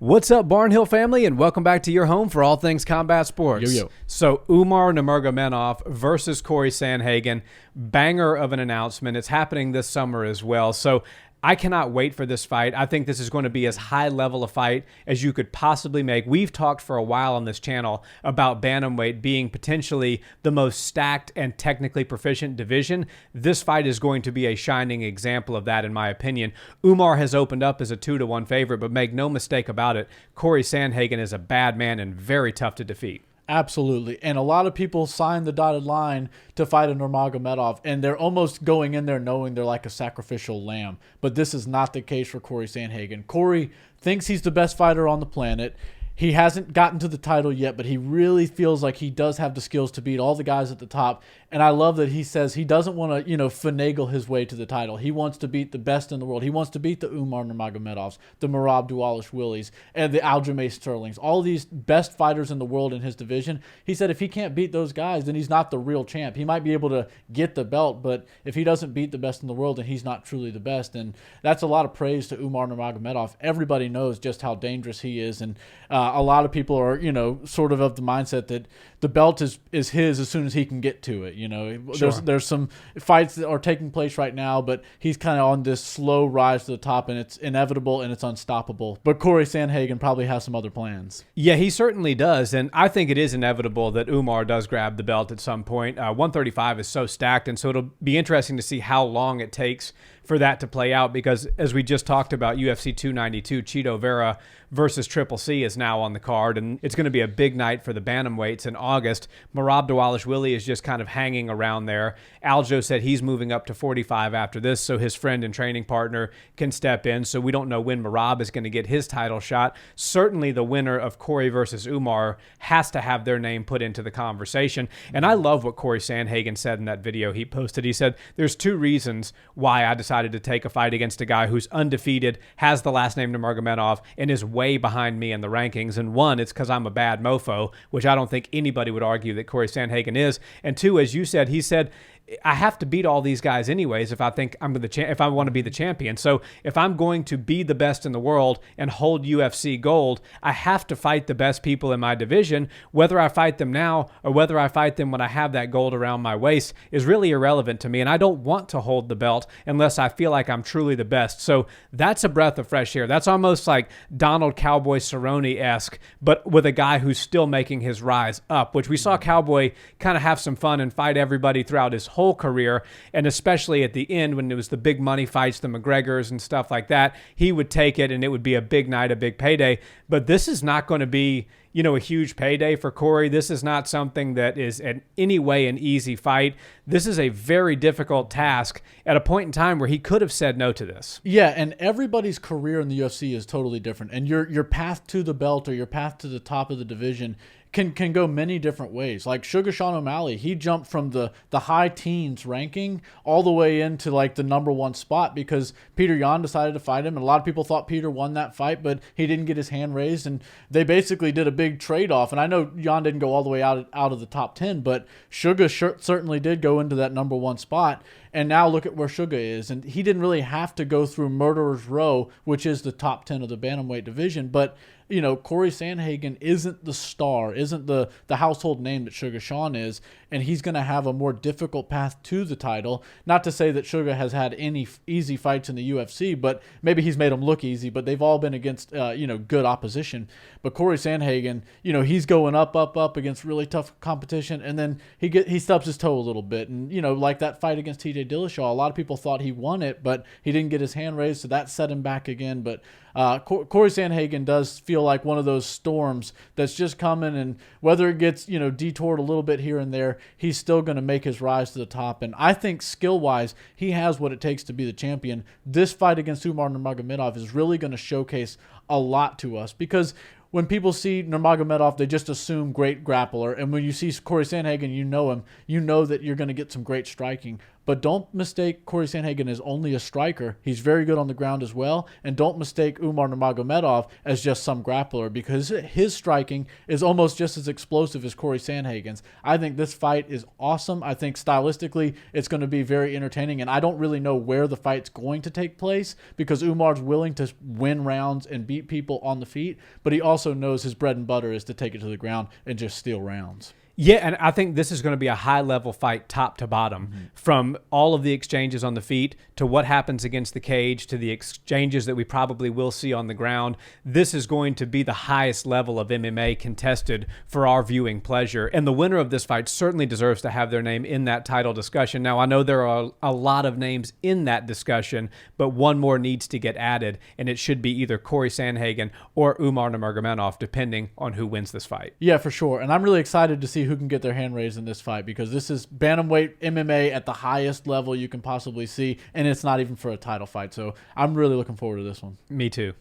What's up, Barnhill family, and welcome back to your home for all things combat sports. Yo. So, Umar Nurmagomedov versus Cory Sandhagen, banger of an announcement. It's happening this summer as well. So, I cannot wait for this fight. I think this is going to be as high level a fight as you could possibly make. We've talked for a while on this channel about Bantamweight being potentially the most stacked and technically proficient division. This fight is going to be a shining example of that, in my opinion. Umar has opened up as a 2-1 favorite, but make no mistake about it, Cory Sandhagen is a bad man and very tough to defeat. Absolutely. And a lot of people signed the dotted line to fight a Nurmagomedov, and they're almost going in there knowing they're like a sacrificial lamb. But this is not the case for Cory Sandhagen. Cory thinks he's the best fighter on the planet. He hasn't gotten to the title yet, but he really feels like he does have the skills to beat all the guys at the top. And I love that he says he doesn't want to, finagle his way to the title. He wants to beat the best in the world. He wants to beat the Umar Nurmagomedovs, the Merab Dvalishvilis, and the Aljamain Sterlings, all these best fighters in the world in his division. He said if he can't beat those guys, then he's not the real champ. He might be able to get the belt, but if he doesn't beat the best in the world, then he's not truly the best. And that's a lot of praise to Umar Nurmagomedov. Everybody knows just how dangerous he is, and a lot of people are, sort of the mindset that the belt is his as soon as he can get to it. Sure. There's some fights that are taking place right now, but he's kind of on this slow rise to the top, and it's inevitable and it's unstoppable. But Cory Sandhagen probably has some other plans. Yeah, he certainly does, and I think it is inevitable that Umar does grab the belt at some point. 135 is so stacked, and so it'll be interesting to see how long it takes for that to play out, because as we just talked about, UFC 292, Chito Vera versus Triple C is now on the card, and it's going to be a big night for the bantamweights in August. Merab Dvalishvili is just kind of hanging around there. Aljo said he's moving up to 45 after this, so his friend and training partner can step in, so we don't know when Merab is going to get his title shot. Certainly the winner of Cory versus Umar has to have their name put into the conversation, and I love what Cory Sandhagen said in that video he posted. He said, there's two reasons why I decided to take a fight against a guy who's undefeated, has the last name Nurmagomedov, and is way behind me in the rankings. And one, it's because I'm a bad mofo, which I don't think anybody would argue that Cory Sandhagen is. And two, as you said, he said, I have to beat all these guys anyways if I think if I want to be the champion. So if I'm going to be the best in the world and hold UFC gold, I have to fight the best people in my division. Whether I fight them now or whether I fight them when I have that gold around my waist is really irrelevant to me, and I don't want to hold the belt unless I feel like I'm truly the best. So that's a breath of fresh air. That's almost like Donald Cowboy Cerrone-esque, but with a guy who's still making his rise up, which we saw Cowboy kind of have some fun and fight everybody throughout his whole career, and especially at the end when it was the big money fights, the McGregors and stuff like that, he would take it and it would be a big night, a big payday. But this is not going to be, a huge payday for Cory. This is not something that is in any way an easy fight. This is a very difficult task at a point in time where he could have said no to this. Yeah, and everybody's career in the UFC is totally different, and your path to the belt or your path to the top of the division can go many different ways. Like Sugar Sean O'Malley, he jumped from the high teens ranking all the way into like the #1 spot because Peter Yan decided to fight him, and a lot of people thought Peter won that fight, but he didn't get his hand raised, and they basically did a big trade-off. And I know Yan didn't go all the way out of the top 10, but Sugar certainly did go into that #1 spot. And now look at where Sugar is. And he didn't really have to go through Murderer's Row, which is the top 10 of the bantamweight division. But, Cory Sandhagen isn't the star, isn't the household name that Sugar Sean is. And he's going to have a more difficult path to the title. Not to say that Sugar has had any easy fights in the UFC, but maybe he's made them look easy. But they've all been against, good opposition. But Cory Sandhagen, he's going up against really tough competition. And then he stubs his toe a little bit. And, like that fight against TJ Dillashaw, a lot of people thought he won it, but he didn't get his hand raised, so that set him back again. But Cory Sandhagen does feel like one of those storms that's just coming, and whether it gets detoured a little bit here and there, he's still going to make his rise to the top. And I think skill-wise, he has what it takes to be the champion. This fight against Umar Nurmagomedov is really going to showcase a lot to us, because when people see Nurmagomedov, they just assume great grappler. And when you see Cory Sandhagen, you know him. You know that you're going to get some great striking. But don't mistake Cory Sandhagen as only a striker. He's very good on the ground as well. And don't mistake Umar Nurmagomedov as just some grappler, because his striking is almost just as explosive as Cory Sandhagen's. I think this fight is awesome. I think stylistically it's going to be very entertaining. And I don't really know where the fight's going to take place, because Umar's willing to win rounds and beat people on the feet. But he also knows his bread and butter is to take it to the ground and just steal rounds. Yeah, and I think this is going to be a high-level fight top to bottom, from all of the exchanges on the feet to what happens against the cage to the exchanges that we probably will see on the ground. This is going to be the highest level of MMA contested for our viewing pleasure, and the winner of this fight certainly deserves to have their name in that title discussion. Now, I know there are a lot of names in that discussion, but one more needs to get added, and it should be either Cory Sandhagen or Umar Nurmagomedov, depending on who wins this fight. Yeah, for sure. And I'm really excited to see who can get their hand raised in this fight, because this is bantamweight MMA at the highest level you can possibly see, and it's not even for a title fight. So I'm really looking forward to this one. Me too.